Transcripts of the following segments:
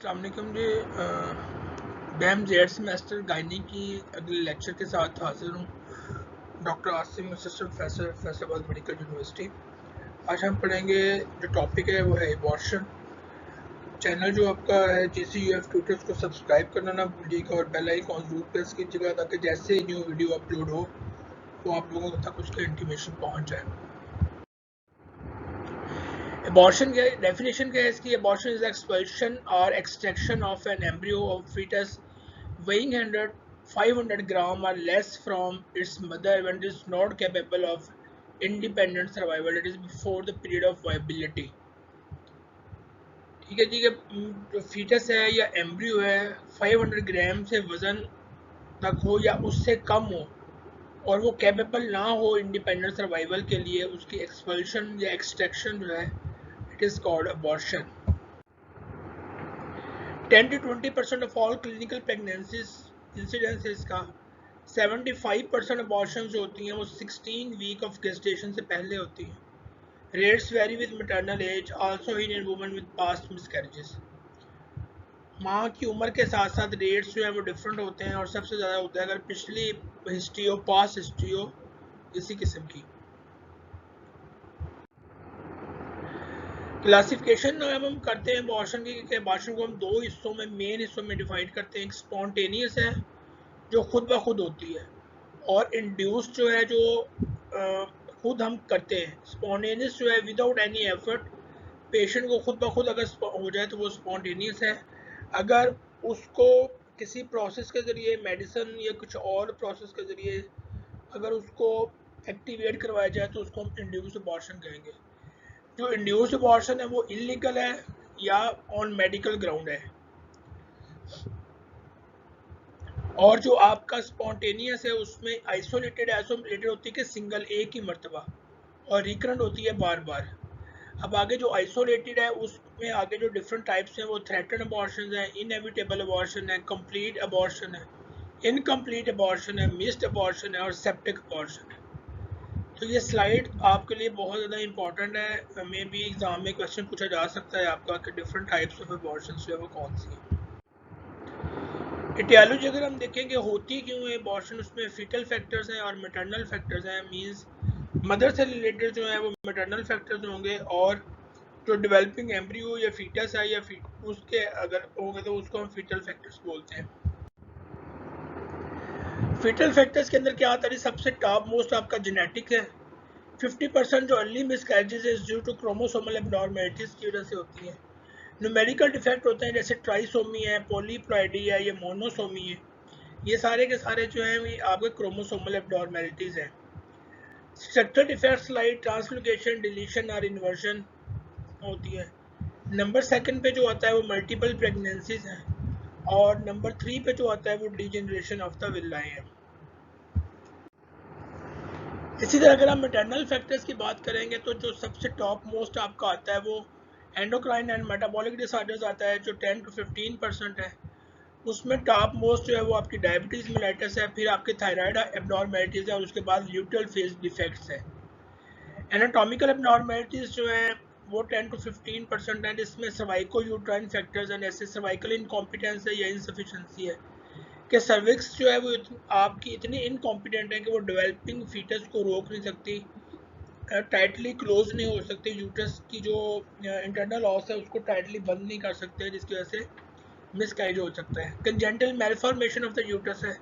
अस्सलाम वालेकुम जी। बैम Z semester gynae की अगले लेक्चर के साथ हाजिर हूँ। Doctor Asim, assistant professor, Faisalabad medical university. आज हम पढ़ेंगे, जो टॉपिक है वो है एबॉर्शन। चैनल जो आपका है GCUF ट्यूटर्स को सब्सक्राइब करना ना भूलिएगा और बेल आइकन जरूर प्रेस कीजिएगा ताकि जैसे ही न्यू वीडियो अपलोड हो तो आप लोगों तक उसका इंटीमेशन पहुँच जाए। Abortion क्या डेफिनेशन क्या है इसकी? Abortion is the expulsion or extraction of an embryo or fetus weighing 500 gram or less from its mother when it is not capable of independent survival. It is before the period of viability. ठीक है जी। जो foetus है या embryo है 500 ग्राम से वजन तक हो या उससे कम हो और वो कैपेबल ना हो इंडिपेंडेंट सर्वाइवल के लिए, उसकी एक्सपल्शन या एक्सट्रैक्शन जो है it is called abortion. 10 to 20% of all clinical pregnancies incidences का 75% अबॉर्शन जो होती हैं वो 16 वीक ऑफ गेस्टेशन से पहले होती हैं। Rates vary with maternal age, also in women with past miscarriages. माँ की उम्र के साथ साथ रेट्स जो है वो डिफरेंट होते हैं और सबसे ज़्यादा होता है अगर पिछली हिस्ट्री हो, पास्ट हिस्ट्री हो इसी किस्म की। क्लासिफिकेशन हम करते हैं अबॉर्शन की। अबॉर्शन को हम दो हिस्सों में, मेन हिस्सों में डिवाइड करते हैं। एक स्पॉन्टेनियस है जो खुद ब खुद होती है, और इंड्यूस जो है जो खुद हम करते हैं। स्पॉन्टेनियस जो है विदाउट एनी एफर्ट, पेशेंट को खुद ब खुद अगर हो जाए तो वो स्पॉन्टेनियस है। अगर उसको किसी प्रोसेस के ज़रिए, मेडिसिन या कुछ और प्रोसेस के ज़रिए अगर उसको एक्टिवेट करवाया जाए तो उसको हम इंड्यूस अबॉर्शन कहेंगे। जो इंड्यूस अबॉर्शन है वो इलीगल है या ऑन मेडिकल ग्राउंड है, और जो आपका स्पॉन्टेनियस है उसमें आइसोलेटेड होती है कि सिंगल एक ही मरतबा, और रिकरेंट होती है बार बार। अब आगे जो आइसोलेटेड है उसमें आगे जो डिफरेंट टाइप्स हैं वो थ्रेटन अबॉर्शन है, इनएविटेबल अबॉर्शन है, कंप्लीट अबॉर्शन है, इनकम्प्लीट अबॉर्शन है, मिस्ड अबॉर्शन है और सेप्टिक अबॉर्शन है। तो ये स्लाइड आपके लिए बहुत ज़्यादा इंपॉर्टेंट है। मे भी एग्जाम में क्वेश्चन पूछा जा सकता है आपका कि डिफरेंट टाइप्स ऑफ अबॉर्शन जो है वो कौन सी है। इटियोलॉजी अगर हम देखेंगे होती क्यों है अबॉर्शन, उसमें फीटल फैक्टर्स हैं और मैटरनल फैक्टर्स हैं। मींस मदर से रिलेटेड जो है वो मैटरनल फैक्टर्स होंगे, और जो डेवलपिंग एम्ब्रियो या फीटस है या उसके अगर होंगे तो उसको हम फीटल फैक्टर्स बोलते हैं। फीटल फैक्टर्स के अंदर क्या आता है? सबसे टॉप मोस्ट आपका जेनेटिक है। 50% जो अर्ली मिसकैरेजेस है ड्यू टू क्रोमोसोमल एब्नॉर्मैलिटीज की वजह से होती है। न्यूमेरिकल डिफेक्ट होते हैं जैसे ट्राइसोमी है, पॉलीप्लॉइडी है, ये मोनोसोमी है। ये सारे के सारे जो हैं आपके क्रोमोसोमल एब्नॉर्मैलिटीज हैं। Structural defects like translocation, deletion और इन्वर्जन होती है। नंबर सेकंड पे जो आता है वो मल्टीपल प्रेगनेंसीज है, और नंबर 3 पे जो आता है वो डिजेनरेशन ऑफ द विलाई है। इसी तरह अगर हम मैटरनल फैक्टर्स की बात करेंगे तो जो सबसे टॉप मोस्ट आपका आता है वो एंडोक्राइन एंड मेटाबॉलिक डिसऑर्डर्स आता है जो 10 to 15% है। उसमें टॉप मोस्ट जो है वो आपकी डायबिटीज मेलाइटस है, फिर आपके थायराइड एब्नॉर्मैलिटीज है, और उसके बाद ल्यूटरल फेज डिफेक्ट्स है। एनाटॉमिकल एब्नॉर्मैलिटीज जो है वो 10 to 15% है, जिसमें सर्वाइको यूट्राइन फैक्टर्स हैं, जैसे सर्वाइकल इनकॉम्पिटेंस है या इनसफिशिएंसी है कि सर्विक्स जो है वो आपकी इतनी इनकॉम्पिटेंट है कि वो डेवलपिंग फीटस को रोक नहीं सकती, टाइटली क्लोज नहीं हो सकती, यूट्रस की जो इंटरनल ऑस है उसको टाइटली बंद नहीं कर सकते, जिसकी वजह से मिसगाइड हो सकता है। Congenital malformation of the uterus है,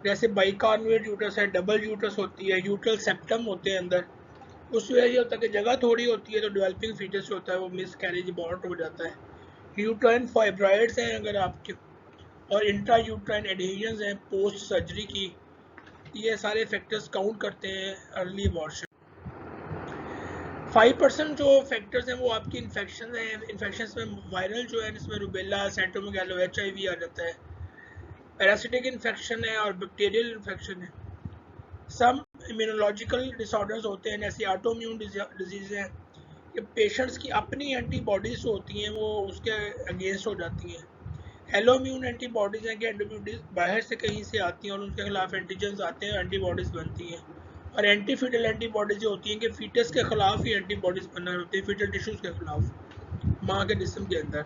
जैसे बाइकार्नुएट यूट्रस है, डबल यूट्रस होती है, यूट्रल सेप्टम होते हैं अंदर। उस वजह ये होता है कि जगह थोड़ी होती है तो डेवलपिंग फीटस होता है वो मिसकैरेज अबॉर्ट हो जाता है। यूट्राइन फाइब्रॉइड्स हैं अगर आपके, और इंट्रा यूट्राइन एडहेजन्स हैं पोस्ट सर्जरी की। ये सारे फैक्टर्स काउंट करते हैं अर्ली अबॉर्शन। 5% जो फैक्टर्स हैं वो आपकी इन्फेक्शन हैं। इन्फेक्शन में वायरल जो है जिसमें रूबेला, सेंटोमेगालो, HIV आ जाता है, पैरासिटिक इन्फेक्शन है और बैक्टीरियल इन्फेक्शन है। सम इम्यूनोलॉजिकल डिसऑर्डर्स होते हैं जैसे ऑटोइम्यून डिजीज हैं कि पेशेंट्स की अपनी एंटीबॉडीज होती हैं वो उसके अगेंस्ट हो जाती हैं। एलोइम्यून एंटीबॉडीज हैं कि एंटीबॉडीज बाहर से कहीं से आती हैं और उनके खिलाफ एंटीजन्स आते हैं, एंटीबॉडीज बनती हैं। और एंटीफिटल एंटीबॉडीज जो होती हैं कि फीटस के खिलाफ ही एंटीबॉडीज बनना होती है, फीटल टिश्यूज के खिलाफ माँ के जिस्म के अंदर।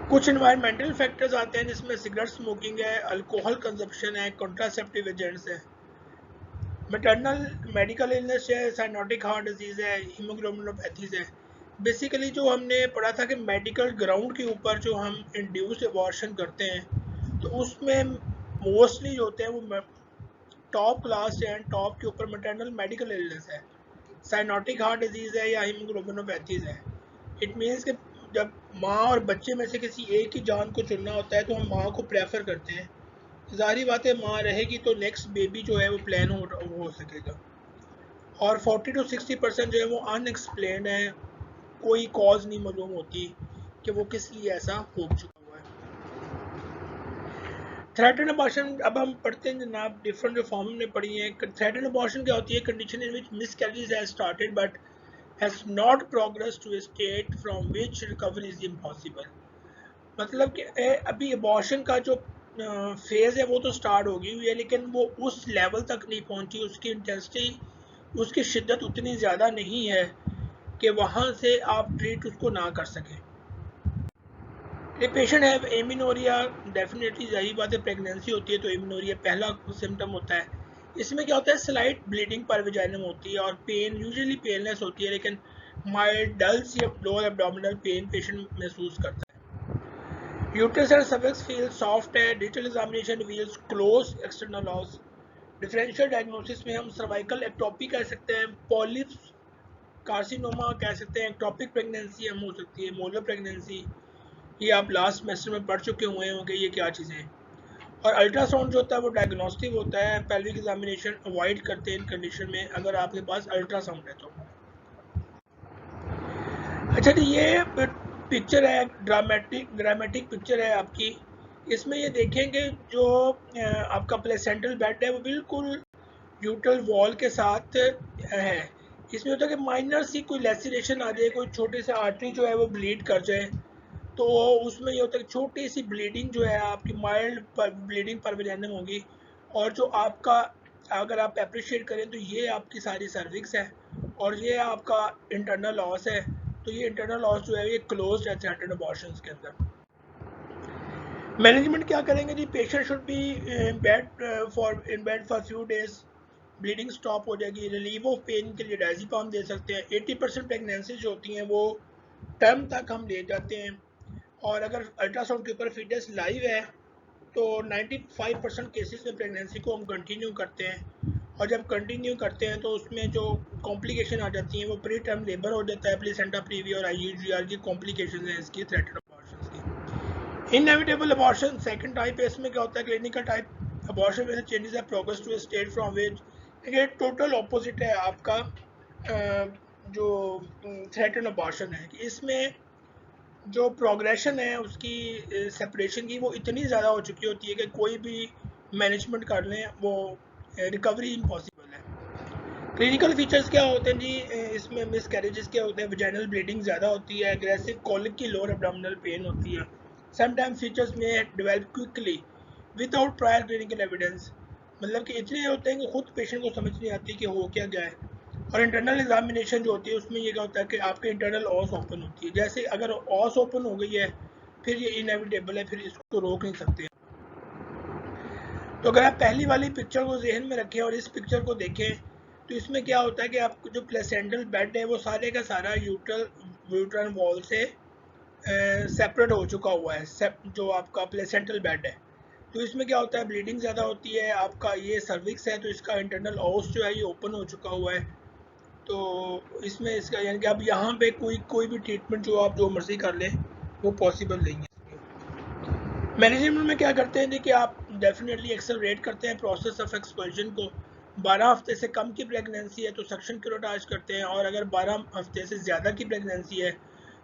कुछ इन्वायरमेंटल फैक्टर्स आते हैं जिसमें सिगरेट स्मोकिंग है, अल्कोहल कंजप्शन है, कॉन्ट्रासेप्टिव एजेंट्स है, मैटरनल मेडिकल इलनेस है, साइनोटिक हार्ट डिजीज़ है, हीमोग्लोबिनोपैथीज है। बेसिकली जो हमने पढ़ा था कि मेडिकल ग्राउंड के ऊपर जो हम इंड्यूस्ड अबॉर्शन करते हैं तो उसमें मोस्टली जो होते हैं वो टॉप क्लास एंड टॉप के ऊपर मैटरनल मेडिकल इलनेस है, साइनोटिक हार्ट डिजीज़ है या हीमोग्लोबिनोपैथीज है। इट मीन्स कि जब माँ और बच्चे में से किसी एक ही जान को चुनना होता है तो हम माँ को प्रेफर करते हैं। ज़ाहिर बात है माँ रहेगी तो नेक्स्ट बेबी जो है वो प्लान हो सकेगा। और 40 to 60% जो है वो अनएक्सप्लेन्ड है, कोई कॉज नहीं मालूम होती कि वो किस लिए ऐसा हो चुका हुआ है। थ्रेटेंड अबॉर्शन अब हम पढ़ते हैं जनाब, डिफरेंट जो फॉर्म में पढ़ी है। थ्रेटेंड अबॉर्शन क्या होती है? Condition in which miscarriage has started but has not progress to a state from which recovery is impossible. मतलब कि अभी अबॉर्शन का जो फेज़ है वो तो स्टार्ट हो गई हुई है लेकिन वो उस लेवल तक नहीं पहुंची, उसकी इंटेंसिटी, उसकी शिद्दत उतनी ज़्यादा नहीं है कि वहाँ से आप ट्रीट उसको ना कर सकें। ये पेशेंट है एमिनोरिया, डेफिनेटली यही बात है, प्रेगनेंसी होती है तो एमिनोरिया पहला सिम्टम होता है। इसमें क्या होता है? स्लाइट ब्लीडिंग पर वेजाइनम होती है और पेन, यूजुअली पेनलेस होती है लेकिन माइल्ड डल्स या लोअर एब्डोमिनल पेन पेशेंट महसूस करता है। Uterus and cervix feel soft है। Digital examination reveals close external loss. Differential diagnosis में हम सर्वाइकल एक्टोपी कह सकते हैं, पॉलिप्स कार्सिनोमा कह सकते हैं, एक्टोपिक प्रेगनेंसी हम हो सकती है, मोलर प्रेगनेंसी, ये आप लास्ट सेमेस्टर में पढ़ चुके हुए होंगे ये क्या चीज़ें हैं। और अल्ट्रासाउंड जो होता है वो डायग्नोस्टिक होता है, पेल्विक एग्जामिनेशन अवॉइड करते हैं इन कंडीशन में अगर आपके पास अल्ट्रासाउंड है तो। अच्छा जी, ये पिक्चर है, ड्रामेटिक पिक्चर है आपकी। इसमें ये देखेंगे जो आपका प्लेसेंटल बेड है वो बिल्कुल यूट्रल वॉल के साथ है। इसमें होता है कि माइनर सी कोई लेसिनेशन आ जाए, कोई छोटे से आर्टरी जो है वो ब्लीड कर जाए तो उसमें ये होता है कि छोटी सी ब्लीडिंग जो है आपकी माइल्ड ब्लीडिंग परवेनेम होगी। और जो आपका, अगर आप अप्रिशिएट करें तो ये आपकी सारी सर्विक्स है और ये आपका इंटरनल लॉस है। तो ये इंटरनल लॉस जो है ये क्लोज्ड है थ्रेटेंड अबॉर्शंस के अंदर। मैनेजमेंट क्या करेंगे जी? Patient should be in bed for few days, bleeding stop हो जाएगी। रिलीव ऑफ पेन के लिए डायज़ेपाम दे सकते हैं। 80% प्रेगनेंसी जो होती हैं वो टर्म तक हम ले जाते हैं। और अगर अल्ट्रासाउंड के ऊपर फीटस लाइव है तो 95% केसेस में प्रेगनेंसी को हम कंटिन्यू करते हैं। और जब कंटिन्यू करते हैं तो उसमें जो कॉम्प्लिकेशन आ जाती हैं वो प्री टर्म लेबर हो जाता है, प्लेसेंटा प्रीवी और IUGR की कॉम्प्लिकेशन है इसकी, थ्रेटेंड अबॉर्शंस की। इनएविटेबल अबॉर्शन सेकंड टाइप है। इसमें क्या होता है? क्लिनिकल टाइप अबॉर्शन में चेंजेस है progress to state from which, ये टोटल ऑपोजिट है आपका जो थ्रेटेंड अबॉर्शन है। इसमें जो प्रोग्रेशन है उसकी सेपरेशन की वो इतनी ज़्यादा हो चुकी होती है कि कोई भी मैनेजमेंट कर लें वो रिकवरी इम्पॉसिबल है। क्लिनिकल फीचर्स क्या होते हैं जी? इसमें मिस कैरेजेस क्या होते हैं? वजाइनल ब्लीडिंग ज़्यादा होती है, एग्रेसिव कॉलिक की लोअर एब्डोमिनल पेन होती है। समटाइम्स फीचर्स में develop quickly without prior clinical evidence, मतलब कि इतने होते हैं कि खुद पेशेंट को समझ नहीं आती कि हो क्या गया है। और इंटरनल एग्जामिनेशन जो होती है उसमें ये क्या होता है कि आपके इंटरनल ऑस ओपन होती है। जैसे अगर ऑस ओपन हो गई है फिर ये इनएविटेबल है, फिर इसको रोक नहीं सकते। तो अगर आप पहली वाली पिक्चर को जहन में रखें और इस पिक्चर को देखें तो इसमें क्या होता है कि आपको जो प्लेसेंटल बेड है वो सारे का सारा यूट्रल वॉल से सेपरेट हो चुका हुआ है, जो आपका प्लेसेंटल बेड है। तो इसमें क्या होता है? ब्लीडिंग ज़्यादा होती है। आपका ये सर्विक्स है तो इसका इंटरनल ऑस जो है ये ओपन हो चुका हुआ है। तो इसमें इसका यानी कि अब यहाँ पे कोई भी ट्रीटमेंट जो आप जो मर्जी कर लें वो पॉसिबल नहीं है। मैनेजमेंट में क्या करते हैं कि आप डेफिनेटली एक्सेलरेट करते हैं प्रोसेस ऑफ एक्सपल्शन को। 12 हफ्ते से कम की प्रेगनेंसी है तो सक्शन क्यूरोटाज करते हैं, और अगर 12 हफ्ते से ज़्यादा की प्रेगनेंसी है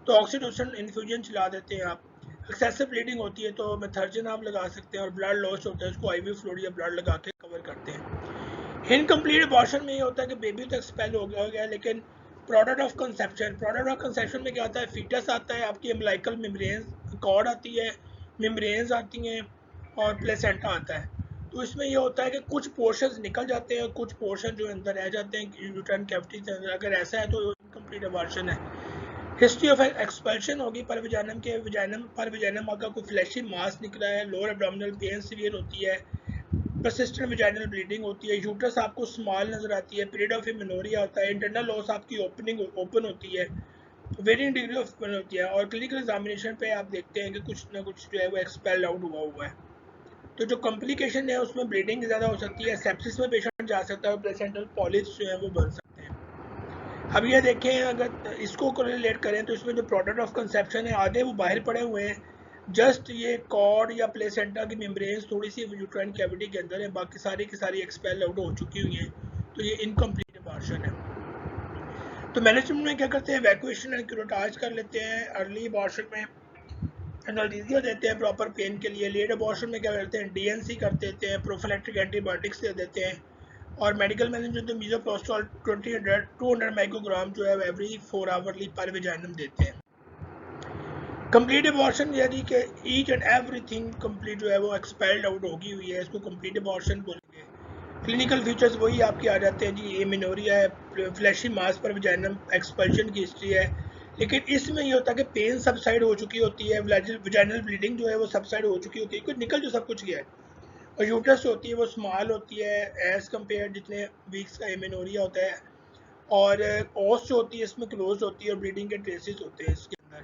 तो ऑक्सीटोसिन इन्फ्यूजन चला देते हैं आप। एक्सेसिव ब्लीडिंग होती है तो मेथर्जिन आप लगा सकते हैं, और ब्लड लॉस होता है उसको IV फ्लूइड या ब्लड लगा के कवर करते हैं। इनकम्प्लीट अबॉर्शन में ये होता है कि बेबी तो एक्सपेल हो गया लेकिन प्रोडक्ट ऑफ कंसेप्शन में क्या आता है? फीटस आता है, आपकी एम्बिलिकल मेम्ब्रेन कॉर्ड आती है, मेम्ब्रेन्स आती हैं और प्लेसेंटा आता है। तो इसमें ये होता है कि कुछ पोर्शंस निकल जाते हैं, कुछ पोर्शन जो अंदर रह जाते हैं यूट्राइन कैविटी के अंदर। अगर ऐसा है तो इनकम्प्लीट अबॉर्शन है। हिस्ट्री ऑफ एक्सपल्शन होगी परविजानम के, विजानम परविजानम का कोई फ्लैशी मास निकला है, लोअर एब्डोमिनल पेन सीवियर होती है, परसिस्टेंट विजाइनल ब्लीडिंग होती है, यूट्रस आपको स्मॉल नजर आती है, पीरियड ऑफ इमेनोरिया होता है, इंटरनल लॉस आपकी ओपन होती है, वेरिंग डिग्री ऑफ ओपन होती है, और क्लिनिकल एग्जामिनेशन पे आप देखते हैं कि कुछ ना कुछ जो है वो एक्सपेल आउट हुआ है। तो जो कॉम्प्लिकेशन है उसमें ब्लीडिंग ज़्यादा हो सकती है, सेप्सिस में पेशेंट जा सकता है, प्लेसेंटल पॉलिप्स जो है वो बन सकते हैं। अब ये देखें, अगर इसको कोरिलेट करें तो इसमें जो प्रोडक्ट ऑफ कंसेप्शन है आधे वो बाहर पड़े हुए हैं, जस्ट ये कॉर्ड या प्लेसेंटा की मेम्ब्रेन्स थोड़ी सी यूट्राइन कैविटी के अंदर है, बाकी सारी की सारी एक्सपेल आउट हो चुकी हुई हैं, तो ये इनकम्प्लीट अबॉर्शन है। तो मैनेजमेंट में क्या करते हैं, वैक्यूएशन एंड क्यूरेटाज कर लेते हैं, अर्ली अबॉर्शन में एनाल्जेसिया देते हैं प्रॉपर पेन के लिए, लेट अबॉर्शन में क्या करते हैं, डीएनसी कर देते हैं, प्रोफिलैक्टिक एंटीबायोटिक्स दे देते हैं, और मेडिकल मैनेजमेंट तो मीजोप्रोस्टॉल 200 माइक्रोग्राम जो है एवरी 4 आवरली पर विजाइनम देते हैं। कंप्लीट अबॉर्शन यानी कि ईच एंड एवरीथिंग कंप्लीट जो है वो एक्सपेल्ड आउट होगी हुई है, इसको कंप्लीट अबॉर्शन बोलेंगे। क्लिनिकल फीचर्स वही आपके आ जाते हैं जी, एमिनोरिया है, फ्लैशी मास पर विजाइनम एक्सपल्शन की हिस्ट्री है, लेकिन इसमें ये होता है कि पेन सबसाइड हो चुकी होती है, विजाइनल ब्लीडिंग जो है वो सबसाइड हो चुकी होती है, कुछ निकल जो सब कुछ गया है, और यूट्रस जो होती है वो स्मॉल होती है एज कम्पेयर जितने वीक्स का एमिनोरिया होता है, और ओस जो होती है इसमें क्लोज होती है, और ब्लीडिंग के ट्रेसेस होते हैं इसके अंदर।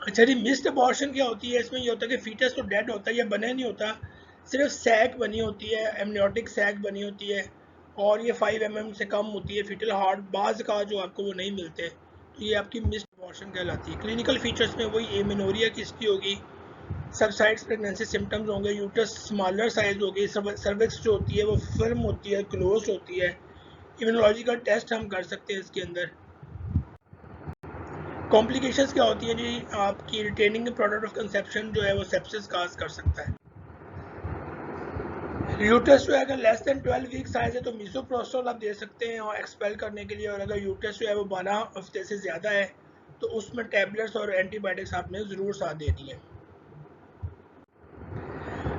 अच्छा जी, मिस्ड अबॉर्शन क्या होती है, इसमें ये होता है कि फीटस तो डेड होता है या बना नहीं होता, सिर्फ सैक बनी होती है, एमनियोटिक सैक बनी होती है, और ये 5 mm से कम होती है, फीटल हार्ट बाज का जो आपको वो नहीं मिलते, तो ये आपकी मिस्ड अबॉर्शन कहलाती है। क्लिनिकल फीचर्स में वही एमिनोरिया की हिस्ट्री होगी, सबसाइड्स प्रेगनेंसी सिम्टम्स होंगे, यूट्रस स्मॉलर साइज होगी, सर्विक्स जो होती है वो फर्म होती है, क्लोज होती है, इम्यूनोलॉजी का टेस्ट हम कर सकते हैं इसके अंदर। कॉम्प्लिकेशंस क्या होती है जी, आपकी रिटेनिंग प्रोडक्ट ऑफ कंसेप्शन जो है वो सेप्सिस काज कर सकता है। यूट्रस जो है अगर लेस देन 12 वीक साइज है तो मीसोप्रोस्टोल आप दे सकते हैं और एक्सपेल करने के लिए, और अगर यूट्रस जो है वो 12 हफ्ते से ज़्यादा है तो उसमें टैबलेट्स और एंटीबायोटिक्स आपने ज़रूर साथ देनी है।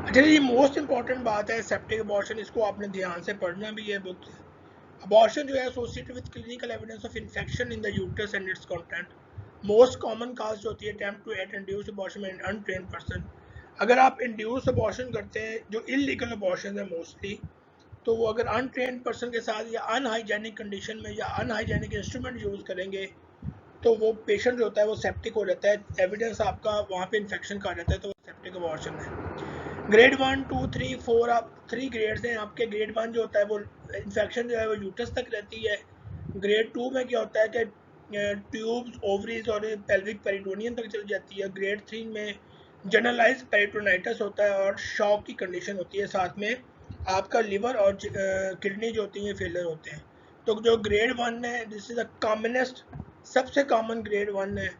अच्छा, ये मोस्ट इंपॉर्टेंट बात है सेप्टिक अबॉर्शन, इसको आपने ध्यान से पढ़ना भी है बुक। अबॉर्शन जो है associated with clinical evidence of infection in the uterus and its content. Most common cause जो होती है attempt to at induce abortion में अनट्रेन्ड पर्सन। अगर आप इंड्यूस अबॉर्शन करते हैं जो इलीगल अबॉर्शन है मोस्टली, तो वो अगर अनट्रेन्ड पर्सन के साथ या अनहाइजेनिक कंडीशन में या अनहाइजेनिक इंस्ट्रूमेंट यूज़ करेंगे तो वो पेशेंट जो होता है वो सेप्टिक हो जाता है, एविडेंस आपका वहाँ पे इन्फेक्शन का आ जाता है, तो वो सेप्टिक अबॉर्शन है। ग्रेड 1 2 3 4 आप 3 ग्रेड्स हैं आपके। ग्रेड 1 जो होता है वो इन्फेक्शन जो है वो यूट्रस तक रहती है। ग्रेड 2 में क्या होता है कि ट्यूब्स, ओवरीज और पेल्विक पेरिटोनियम तक चली जाती है। ग्रेड 3 में जनरलाइज पेरिटोनाइटिस होता है और शॉक की कंडीशन होती है, साथ में आपका लिवर और किडनी जो होती है फेलर होते हैं। तो जो ग्रेड 1 है दिस इज द कॉमनेस्ट, सबसे कॉमन ग्रेड 1 है,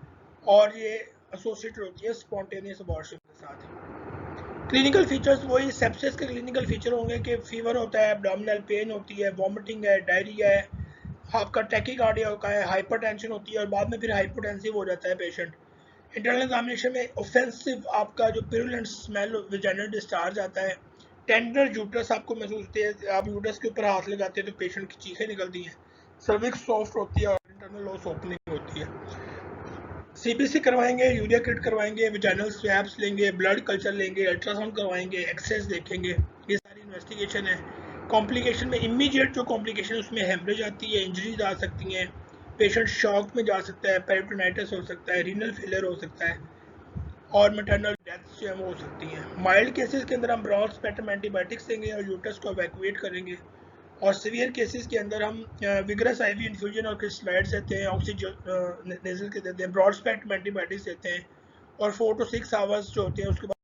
और ये एसोसिएटेड होती है स्पॉन्टेनियस अबॉर्शन के साथ। क्लिनिकल फीचर्स वही सेप्सिस के क्लिनिकल फीचर होंगे कि फीवर होता है, एब्डोमिनल पेन होती है, वॉमिटिंग है, डायरिया है, आपका टैकीकार्डिया होता है, हाइपरटेंशन होती है, और बाद में फिर हाइपोटेंसिव हो जाता है पेशेंट। इंटरनल एग्जामिनेशन में ऑफेंसिव आपका जो पिरुलेंट स्मेल वेजाइनल डिस्चार्ज आता है, टेंडर यूट्रस आपको महसूस होती है, आप यूट्रस के ऊपर हाथ लगाते हैं तो पेशेंट की चीखें निकलती हैं, सर्विक्स सॉफ्ट होती है और इंटरनल लॉस ओपनिंग होती है। सीबीसी करवाएंगे, यूरिया किट करवाएंगे, विजाइनल स्वैब्स लेंगे, ब्लड कल्चर लेंगे, अल्ट्रासाउंड करवाएंगे, एक्सरेस देखेंगे, ये सारी इन्वेस्टिगेशन है। कॉम्प्लिकेशन में इमीडिएट जो कॉम्प्लिकेशन उसमें हेमरेज आती है, इंजरीज आ सकती हैं, पेशेंट शॉक में जा सकता है, पेरिटोनाइटिस हो सकता है, रीनल फेलियर हो सकता है, और मैटरनल डेथ्स जो है वो हो सकती हैं। माइल्ड केसेस के अंदर हम ब्रॉड स्पेक्ट्रम एंटीबायोटिक्स देंगे और यूट्रस को एवैक्यूएट करेंगे, और सीवियर केसेस के अंदर हम विग्रस आईवी इन्फ्यूजन और क्रिस्टलाइड्स देते हैं, ऑक्सीजन नेजल के देते हैं, ब्रॉड स्पेक्ट्रम एंटीबायोटिक्स देते हैं, और 4 to 6 आवर्स जो होते हैं उसके बाद